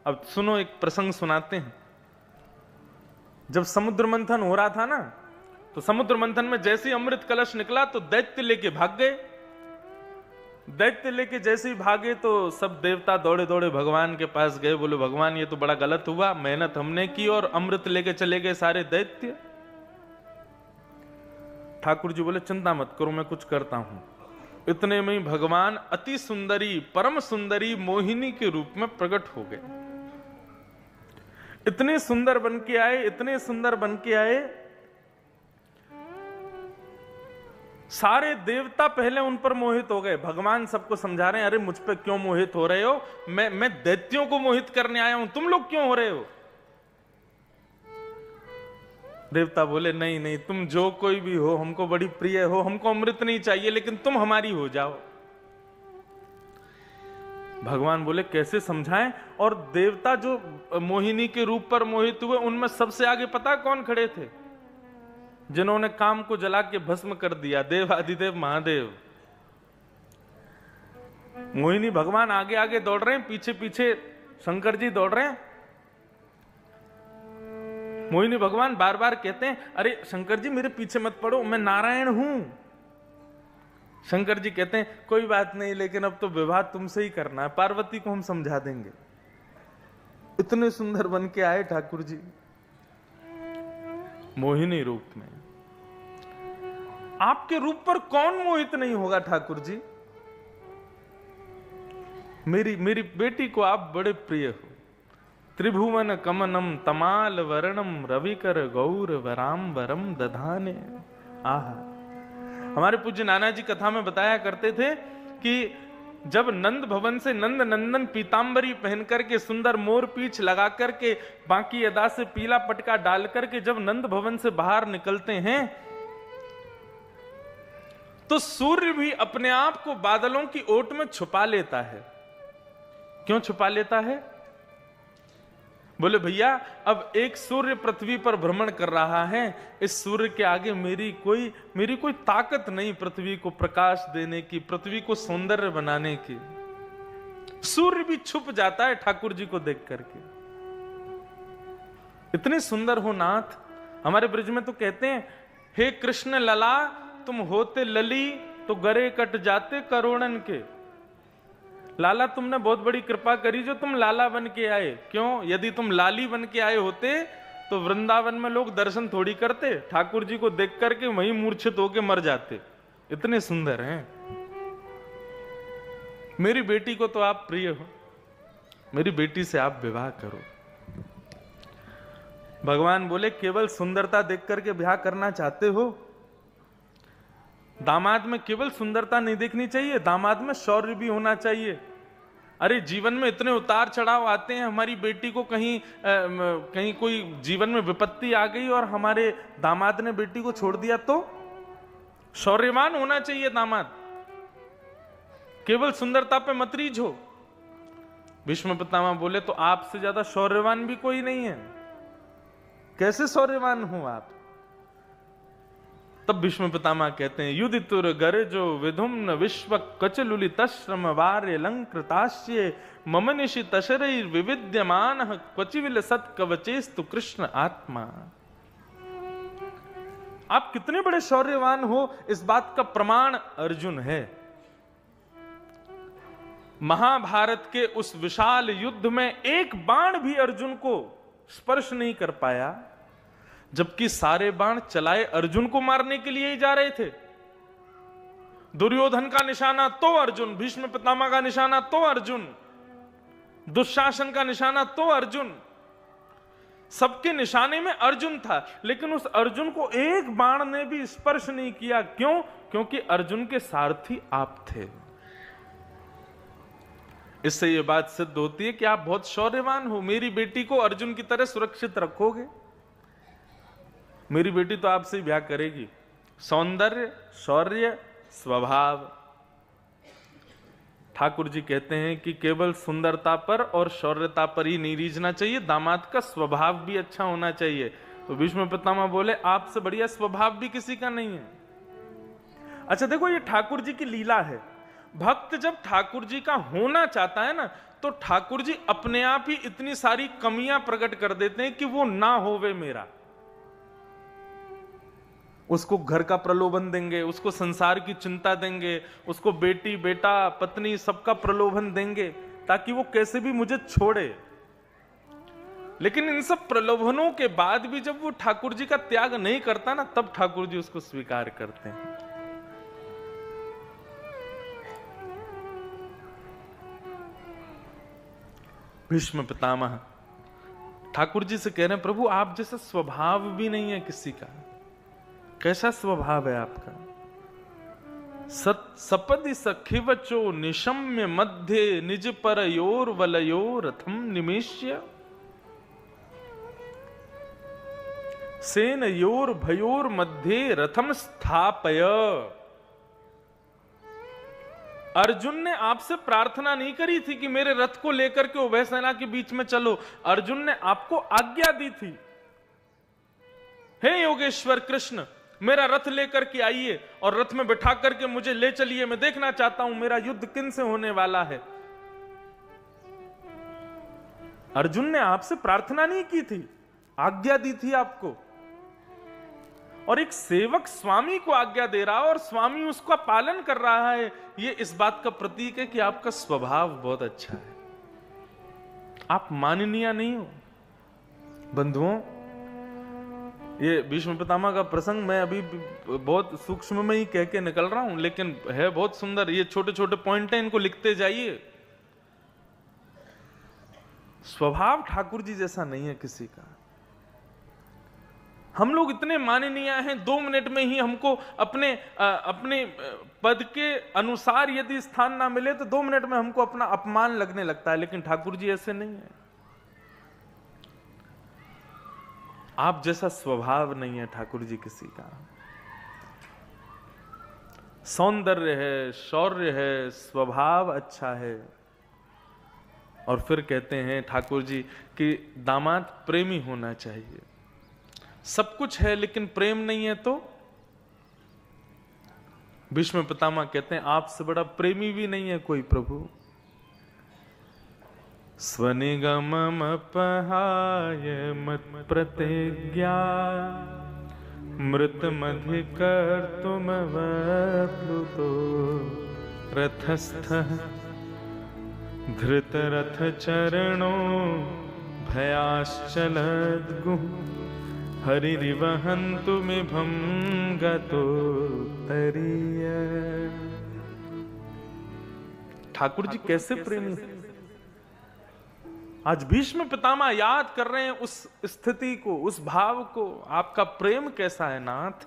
अब सुनो, एक प्रसंग सुनाते हैं। जब समुद्र मंथन हो रहा था ना, तो समुद्र मंथन में जैसे ही अमृत कलश निकला तो दैत्य लेके भाग गए। दैत्य लेके जैसे ही भागे तो सब देवता दौड़े दौड़े भगवान के पास गए, बोले भगवान ये तो बड़ा गलत हुआ, मेहनत हमने की और अमृत लेके चले गए सारे दैत्य। ठाकुर जी बोले चिंता मत करो, मैं कुछ करता हूं। इतने में ही भगवान अति सुंदरी, परम सुंदरी मोहिनी के रूप में प्रकट हो गए। इतने सुंदर बन के आए, इतने सुंदर बन के आए, सारे देवता पहले उन पर मोहित हो गए। भगवान सबको समझा रहे हैं, अरे मुझ पे क्यों मोहित हो रहे हो, मैं दैत्यों को मोहित करने आया हूं, तुम लोग क्यों हो रहे हो। देवता बोले नहीं नहीं, तुम जो कोई भी हो, हमको बड़ी प्रिय हो, हमको अमृत नहीं चाहिए, लेकिन तुम हमारी हो जाओ। भगवान बोले कैसे समझाएं। और देवता जो मोहिनी के रूप पर मोहित हुए, उनमें सबसे आगे पता कौन खड़े थे, जिन्होंने काम को जला के भस्म कर दिया, देव आदिदेव महादेव। मोहिनी भगवान आगे आगे दौड़ रहे हैं, पीछे पीछे शंकर जी दौड़ रहे हैं। मोहिनी भगवान बार बार कहते हैं, अरे शंकर जी मेरे पीछे मत पड़ो, मैं नारायण हूं। शंकर जी कहते हैं कोई बात नहीं, लेकिन अब तो विवाह तुमसे ही करना है, पार्वती को हम समझा देंगे। इतने सुंदर बन के आए ठाकुर जी मोहिनी रूप में। आपके रूप पर कौन मोहित नहीं होगा ठाकुर जी। मेरी बेटी को आप बड़े प्रिय हो। त्रिभुवन कमनम तमाल वर्णम रविकर गौर वराम वरम दधाने। आहा, हमारे पूज्य नाना जी कथा में बताया करते थे कि जब नंद भवन से नंद नंदन पीतांबरी पहन करके, सुंदर मोर पीछ लगा करके, बाकी अदा से पीला पटका डाल करके जब नंद भवन से बाहर निकलते हैं, तो सूर्य भी अपने आप को बादलों की ओट में छुपा लेता है। क्यों छुपा लेता है? बोले भैया अब एक सूर्य पृथ्वी पर भ्रमण कर रहा है, इस सूर्य के आगे मेरी कोई ताकत नहीं पृथ्वी को प्रकाश देने की, पृथ्वी को सौंदर्य बनाने की। सूर्य भी छुप जाता है ठाकुर जी को देख करके। इतने सुंदर हो नाथ। हमारे ब्रज में तो कहते हैं, हे कृष्ण लला तुम होते लली तो गरे कट जाते करोड़न के। लाला तुमने बहुत बड़ी कृपा करी जो तुम लाला बन के आए। क्यों? यदि तुम लाली बन के आए होते तो वृंदावन में लोग दर्शन थोड़ी करते, ठाकुर जी को देख करके वहीं मूर्छित होके मर जाते। इतने सुंदर हैं। मेरी बेटी को तो आप प्रिय हो, मेरी बेटी से आप विवाह करो। भगवान बोले केवल सुंदरता देख करके ब्याह करना चाहते हो? दामाद में केवल सुंदरता नहीं देखनी चाहिए, दामाद में शौर्य भी होना चाहिए। अरे जीवन में इतने उतार चढ़ाव आते हैं, हमारी बेटी को कहीं कोई जीवन में विपत्ति आ गई और हमारे दामाद ने बेटी को छोड़ दिया, तो शौर्यवान होना चाहिए दामाद। केवल सुंदरता पे मत रीझो। भीष्म पितामह बोले तो आपसे ज्यादा शौर्यवान भी कोई नहीं है, कैसे शौर्यवान हो आप? तब भीष्म पितामह कहते हैं, युधितुर गरजो विधुम्न विश्व कचलुलि तश्रम वार्य लंकृताश्ये ममनिशि तशरैर विविद्यमान क्वचिविल सत्कवचेस्तु कृष्ण आत्मा। आप कितने बड़े शौर्यवान हो, इस बात का प्रमाण अर्जुन है। महाभारत के उस विशाल युद्ध में एक बाण भी अर्जुन को स्पर्श नहीं कर पाया, जबकि सारे बाण चलाए अर्जुन को मारने के लिए ही जा रहे थे। दुर्योधन का निशाना तो अर्जुन, भीष्म पितामह का निशाना तो अर्जुन, दुशासन का निशाना तो अर्जुन, सबके निशाने में अर्जुन था, लेकिन उस अर्जुन को एक बाण ने भी स्पर्श नहीं किया। क्यों? क्योंकि अर्जुन के सारथी आप थे। इससे यह बात सिद्ध होती है कि आप बहुत शौर्यवान हो। मेरी बेटी को अर्जुन की तरह सुरक्षित रखोगे। मेरी बेटी तो आपसे ब्याह करेगी। सौंदर्य, शौर्य, स्वभाव। ठाकुर जी कहते हैं कि केवल सुंदरता पर और शौर्यता पर ही नहीं रीझना चाहिए, दामाद का स्वभाव भी अच्छा होना चाहिए। तो भीष्म पितामह बोले आपसे बढ़िया स्वभाव भी किसी का नहीं है। अच्छा देखो, ये ठाकुर जी की लीला है। भक्त जब ठाकुर जी का होना चाहता है ना, तो ठाकुर जी अपने आप ही इतनी सारी कमियां प्रकट कर देते हैं कि वो ना होवे मेरा। उसको घर का प्रलोभन देंगे, उसको संसार की चिंता देंगे, उसको बेटी बेटा पत्नी सबका प्रलोभन देंगे ताकि वो कैसे भी मुझे छोड़े। लेकिन इन सब प्रलोभनों के बाद भी जब वो ठाकुर जी का त्याग नहीं करता ना, तब ठाकुर जी उसको स्वीकार करते हैं। भीष्म पितामह ठाकुर जी से कह रहे हैं, प्रभु आप जैसा स्वभाव भी नहीं है किसी का। कैसा स्वभाव है आपका? सपदि सखिवचो निशम्य मध्य निज परयोर वलयोर रथम निमेष्य सेनयोर भयोर मध्य रथम स्थापय। अर्जुन ने आपसे प्रार्थना नहीं करी थी कि मेरे रथ को लेकर के उभय सेना के बीच में चलो। अर्जुन ने आपको आज्ञा दी थी, हे योगेश्वर कृष्ण मेरा रथ लेकर के आइए और रथ में बिठा करके मुझे ले चलिए, मैं देखना चाहता हूं मेरा युद्ध किन से होने वाला है। अर्जुन ने आपसे प्रार्थना नहीं की थी, आज्ञा दी थी आपको। और एक सेवक स्वामी को आज्ञा दे रहा है और स्वामी उसका पालन कर रहा है, यह इस बात का प्रतीक है कि आपका स्वभाव बहुत अच्छा है, आप माननीय नहीं हो। बंधुओं, ये भीष्म पितामह का प्रसंग मैं अभी बहुत सूक्ष्म में ही कह के निकल रहा हूं, लेकिन है बहुत सुंदर। ये छोटे छोटे पॉइंट हैं, इनको लिखते जाइए। स्वभाव ठाकुर जी जैसा नहीं है किसी का। हम लोग इतने माननीय हैं, 2 मिनट में ही हमको अपने पद के अनुसार यदि स्थान ना मिले तो 2 मिनट में हमको अपना अपमान लगने लगता है, लेकिन ठाकुर जी ऐसे नहीं है। आप जैसा स्वभाव नहीं है ठाकुर जी किसी का। सौंदर्य है, शौर्य है, स्वभाव अच्छा है। और फिर कहते हैं ठाकुर जी कि दामाद प्रेमी होना चाहिए। सब कुछ है लेकिन प्रेम नहीं है तो? भीष्म पितामह कहते हैं आपसे बड़ा प्रेमी भी नहीं है कोई प्रभु। स्वनिगमम पहाय मत प्रतिज्ञा मृत मधि कर तुम वप्लुतो रथस्थ धृत रथ चरणों भयाश्चलद्गु हरिरिवहन्तु मे भंगतो तरीय। ठाकुर जी कैसे प्रेमी। आज भीष्म पितामह याद कर रहे हैं उस स्थिति को, उस भाव को। आपका प्रेम कैसा है नाथ।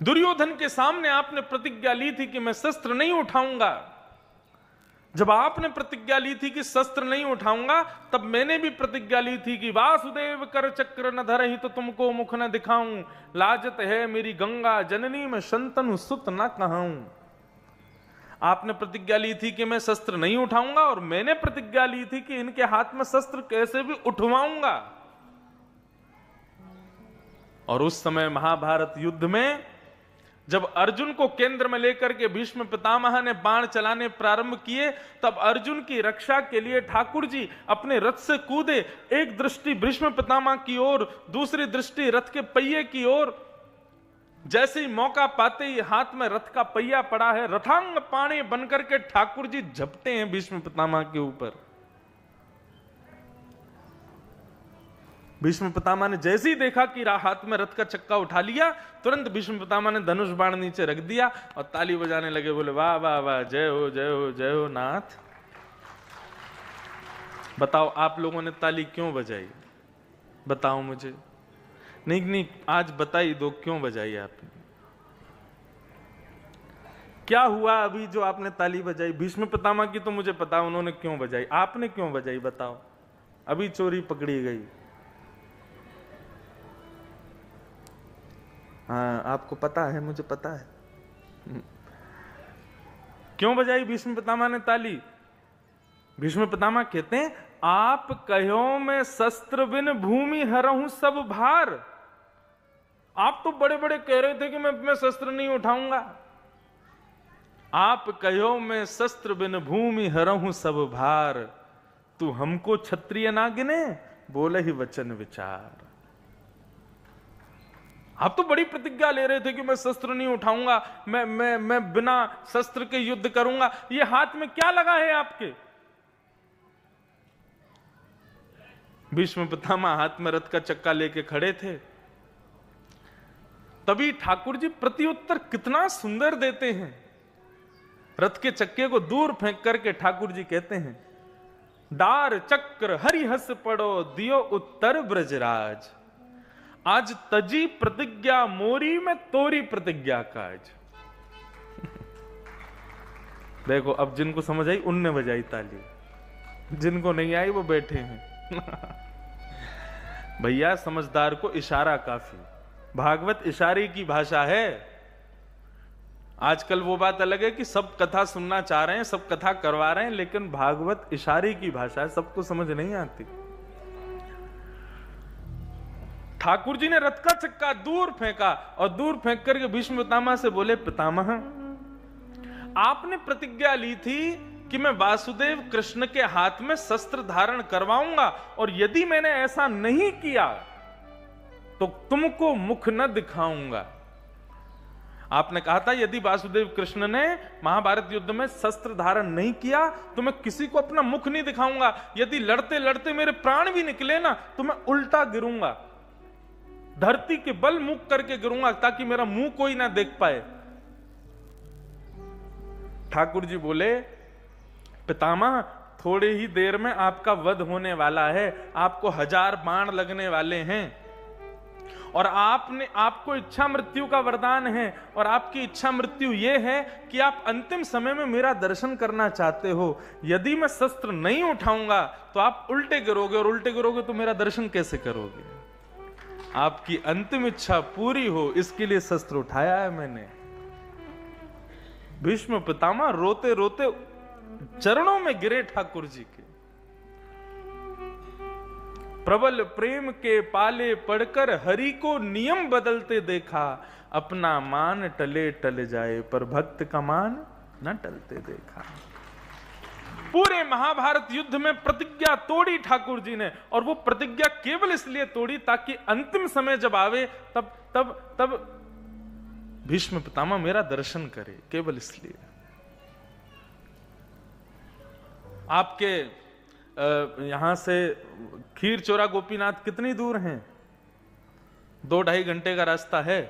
दुर्योधन के सामने आपने प्रतिज्ञा ली थी कि मैं शस्त्र नहीं उठाऊंगा। जब आपने प्रतिज्ञा ली थी कि शस्त्र नहीं उठाऊंगा, तब मैंने भी प्रतिज्ञा ली थी कि वासुदेव कर चक्र न धरहि तो तुमको मुख न दिखाऊं। लाजत है मेरी गंगा जननी में शंतनु सुत न कहाऊं। आपने प्रतिज्ञा ली थी कि मैं शस्त्र नहीं उठाऊंगा और मैंने प्रतिज्ञा ली थी कि इनके हाथ में शस्त्र कैसे भी उठवाऊंगा। और उस समय महाभारत युद्ध में जब अर्जुन को केंद्र में लेकर के भीष्म पितामह ने बाण चलाने प्रारंभ किए, तब अर्जुन की रक्षा के लिए ठाकुर जी अपने रथ से कूदे। एक दृष्टि भीष्म पितामह की ओर, दूसरी दृष्टि रथ के पहिए की ओर। जैसे ही मौका पाते ही हाथ में रथ का पहिया पड़ा है, रथांग पाणे बनकर के ठाकुर जी झपटे हैं भीष्म पितामह के ऊपर। भीष्म पितामह ने जैसे ही देखा कि हाथ में रथ का चक्का उठा लिया, तुरंत भीष्म पितामह ने धनुष बाण नीचे रख दिया और ताली बजाने लगे। बोले वाह वाह वाह, जय हो जय हो जय हो नाथ। बताओ आप लोगों ने ताली क्यों बजाई? बताओ मुझे। नहीं, आज बता ही दो क्यों बजाई आपने। क्या हुआ अभी जो आपने ताली बजाई? भीष्म पितामह की तो मुझे पता उन्होंने क्यों बजाई, आपने क्यों बजाई बताओ। अभी चोरी पकड़ी गई। हाँ आपको पता है, मुझे पता है। क्यों बजाई भीष्म पितामह ने ताली? भीष्म पितामह कहते हैं आप कहो मैं शस्त्र बिन भूमि हरहूं सब भार। आप तो बड़े बड़े कह रहे थे कि मैं शस्त्र नहीं उठाऊंगा, आप कहो मैं शस्त्र बिन भूमि हरहूं सब भार, तू हमको क्षत्रिय ना गिने, बोले ही वचन विचार। आप तो बड़ी प्रतिज्ञा ले रहे थे कि मैं शस्त्र नहीं उठाऊंगा, मैं बिना शस्त्र के युद्ध करूंगा। ये हाथ में क्या लगा है आपके? भीष्म पितामह हाथ में रथ का चक्का लेके खड़े थे। तभी ठाकुर जी प्रत्युत्तर कितना सुंदर देते हैं। रथ के चक्के को दूर फेंक करके ठाकुर जी कहते हैं, डार चक्र हरिहस पड़ो दियो उत्तर ब्रजराज, आज तजी प्रतिज्ञा मोरी में तोरी प्रतिज्ञा काज। देखो अब जिनको समझ आई उनने बजाई ताली, जिनको नहीं आई वो बैठे हैं। भैया समझदार को इशारा काफी, भागवत इशारे की भाषा है। आजकल वो बात अलग है कि सब कथा सुनना चाह रहे हैं, सब कथा करवा रहे हैं, लेकिन भागवत इशारे की भाषा है, सबको समझ नहीं आती। ठाकुर जी ने रथ का चक्का दूर फेंका और दूर फेंक करके भीष्म पितामह से बोले, पितामह आपने प्रतिज्ञा ली थी कि मैं वासुदेव कृष्ण के हाथ में शस्त्र धारण करवाऊंगा, और यदि मैंने ऐसा नहीं किया तो तुमको मुख न दिखाऊंगा। आपने कहा था यदि वासुदेव कृष्ण ने महाभारत युद्ध में शस्त्र धारण नहीं किया तो मैं किसी को अपना मुख नहीं दिखाऊंगा, यदि लड़ते लड़ते मेरे प्राण भी निकले ना तो मैं उल्टा गिरूंगा, धरती के बल मुख करके गिरूंगा ताकि मेरा मुंह कोई ना देख पाए। ठाकुर जी बोले, पितामह थोड़े ही देर में आपका वध होने वाला है, आपको 1000 बाण लगने वाले हैं, और आपको इच्छा मृत्यु का वरदान है, और आपकी इच्छा मृत्यु यह है कि आप अंतिम समय में मेरा दर्शन करना चाहते हो। यदि मैं शस्त्र नहीं उठाऊंगा तो आप उल्टे गिरोगे, और उल्टे गिरोगे तो मेरा दर्शन कैसे करोगे? आपकी अंतिम इच्छा पूरी हो इसके लिए शस्त्र उठाया है मैंने। भीष्म पितामह रोते रोते चरणों में गिरे ठाकुर जी के। प्रबल प्रेम के पाले पड़कर हरि को नियम बदलते देखा, अपना मान टले टल जाए पर भक्त का मान न टलते देखा। पूरे महाभारत युद्ध में प्रतिज्ञा तोड़ी ठाकुर जी ने, और वो प्रतिज्ञा केवल इसलिए तोड़ी ताकि अंतिम समय जब आवे तब भीष्म पितामह मेरा दर्शन करे, केवल इसलिए। आपके यहां से खीर चोरा गोपीनाथ कितनी दूर हैं? 2-2.5 घंटे का रास्ता है।